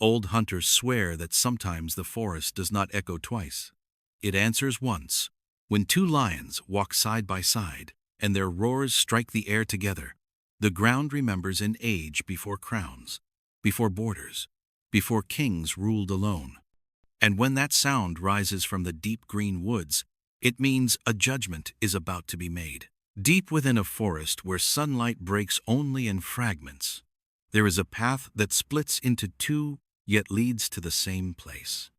Old hunters swear that sometimes the forest does not echo twice. It answers once, when two lions walk side by side, and their roars strike the air together. The ground remembers an age before crowns, before borders, before kings ruled alone. And when that sound rises from the deep green woods, it means a judgment is about to be made. Deep within a forest where sunlight breaks only in fragments, there is a path that splits into two, yet leads to the same place.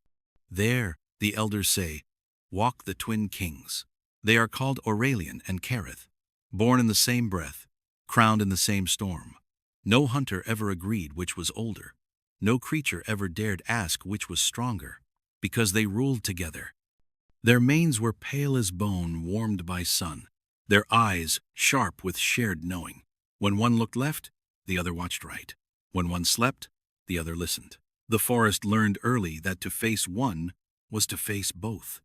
There, the elders say, walk the twin kings. They are called Aurelian and Kereth, born in the same breath, crowned in the same storm. No hunter ever agreed which was older. No creature ever dared ask which was stronger, because they ruled together. Their manes were pale as bone warmed by sun, their eyes sharp with shared knowing. When one looked left, the other watched right. When one slept, the other listened. The forest learned early that to face one was to face both.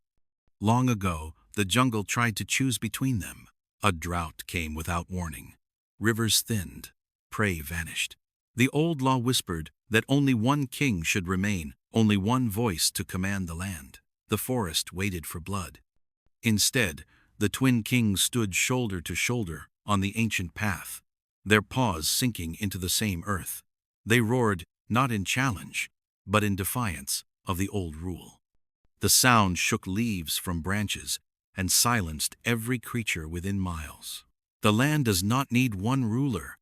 Long ago, the jungle tried to choose between them. A drought came without warning. Rivers thinned. Prey vanished. The old law whispered that only one king should remain, only one voice to command the land. The forest waited for blood. Instead, the twin kings stood shoulder to shoulder on the ancient path, their paws sinking into the same earth. They roared, not in challenge, but in defiance of the old rule. The sound shook leaves from branches and silenced every creature within miles. The land does not need one ruler,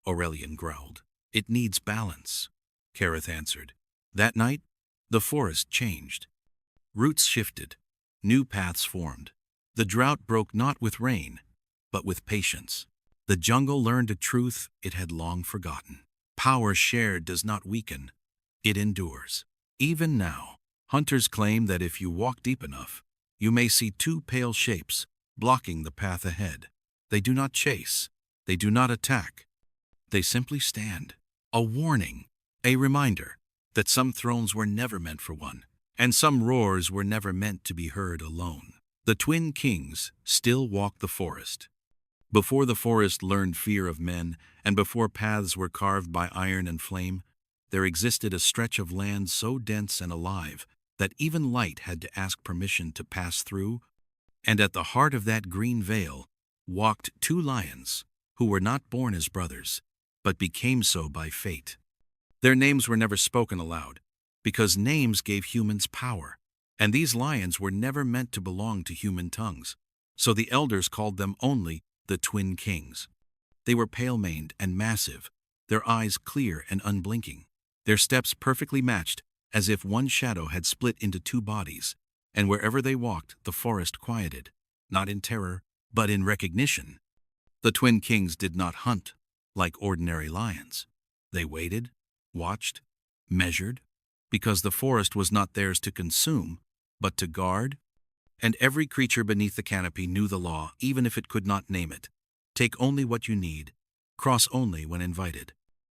Aurelian growled. It needs balance, Kereth answered. That night, the forest changed. Roots shifted. New paths formed. The drought broke not with rain, but with patience. The jungle learned a truth it had long forgotten. Power shared does not weaken, it endures. Even now, hunters claim that if you walk deep enough, you may see two pale shapes blocking the path ahead. They do not chase, they do not attack. They simply stand. A warning, a reminder that some thrones were never meant for one, and some roars were never meant to be heard alone. The twin kings still walk the forest. Before the forest learned fear of men, and before paths were carved by iron and flame, there existed a stretch of land so dense and alive that even light had to ask permission to pass through. And at the heart of that green veil walked two lions who were not born as brothers, but became so by fate. Their names were never spoken aloud, because names gave humans power, and these lions were never meant to belong to human tongues, so the elders called them only the twin kings. They were pale-maned and massive, their eyes clear and unblinking, their steps perfectly matched, as if one shadow had split into two bodies, and wherever they walked, the forest quieted, not in terror, but in recognition. The twin kings did not hunt like ordinary lions. They waited, watched, measured, because the forest was not theirs to consume, but to guard. And every creature beneath the canopy knew the law, even if it could not name it. Take only what you need, cross only when invited.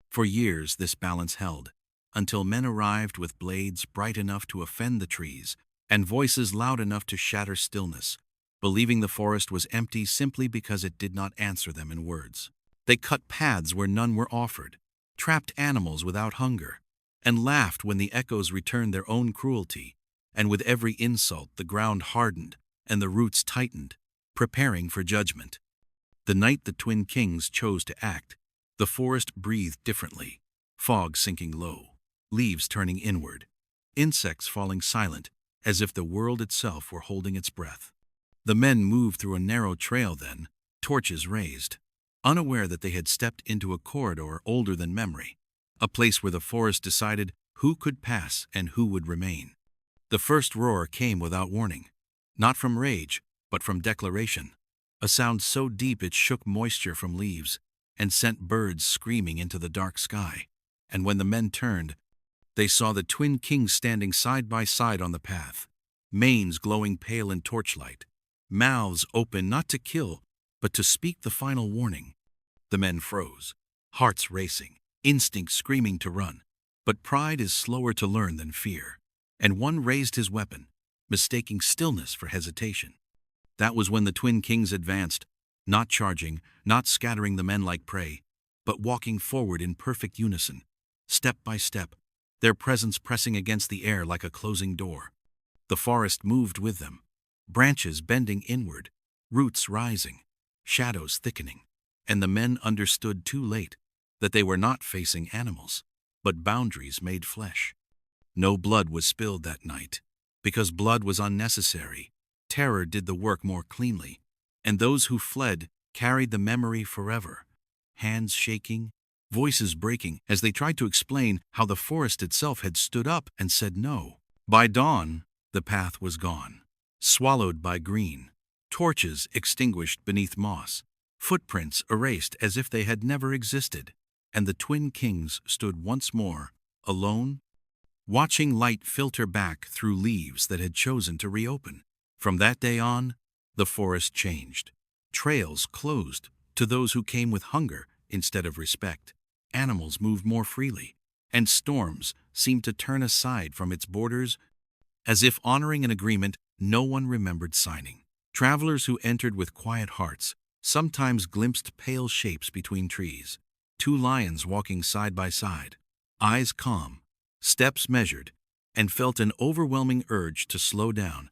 For years this balance held, until men arrived with blades bright enough to offend the trees, and voices loud enough to shatter stillness, believing the forest was empty simply because it did not answer them in words. They cut paths where none were offered, trapped animals without hunger, and laughed when the echoes returned their own cruelty, and with every insult the ground hardened and the roots tightened, preparing for judgment. The night the twin kings chose to act, the forest breathed differently, fog sinking low, leaves turning inward, insects falling silent, as if the world itself were holding its breath. The men moved through a narrow trail then, torches raised, unaware that they had stepped into a corridor older than memory, a place where the forest decided who could pass and who would remain. The first roar came without warning, not from rage, but from declaration, a sound so deep it shook moisture from leaves and sent birds screaming into the dark sky. And when the men turned, they saw the twin kings standing side by side on the path, manes glowing pale in torchlight, mouths open not to kill, but to speak the final warning. The men froze, hearts racing, instinct screaming to run. But pride is slower to learn than fear, and one raised his weapon, mistaking stillness for hesitation. That was when the twin kings advanced, not charging, not scattering the men like prey, but walking forward in perfect unison, step by step, their presence pressing against the air like a closing door. The forest moved with them, branches bending inward, roots rising, shadows thickening, and the men understood too late that they were not facing animals, but boundaries made flesh. No blood was spilled that night, because blood was unnecessary. Terror did the work more cleanly, and those who fled carried the memory forever, hands shaking, voices breaking as they tried to explain how the forest itself had stood up and said no. By dawn, the path was gone, swallowed by green, torches extinguished beneath moss, footprints erased as if they had never existed, and the twin kings stood once more, alone, watching light filter back through leaves that had chosen to reopen. From that day on, the forest changed. Trails closed to those who came with hunger instead of respect. Animals moved more freely, and storms seemed to turn aside from its borders as if honoring an agreement no one remembered signing. Travelers who entered with quiet hearts sometimes glimpsed pale shapes between trees, two lions walking side by side, eyes calm, steps measured, and felt an overwhelming urge to slow down,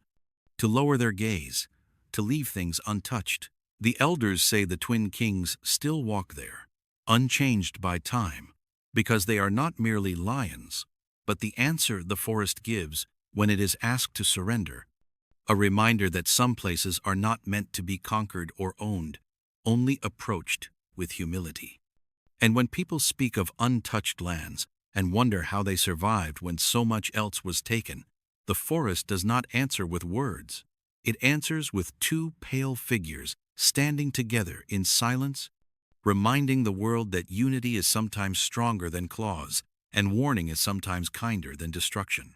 to lower their gaze, to leave things untouched. The elders say the twin kings still walk there, unchanged by time, because they are not merely lions, but the answer the forest gives when it is asked to surrender, a reminder that some places are not meant to be conquered or owned, only approached with humility. And when people speak of untouched lands and wonder how they survived when so much else was taken, the forest does not answer with words. It answers with two pale figures standing together in silence, reminding the world that unity is sometimes stronger than claws, and warning is sometimes kinder than destruction.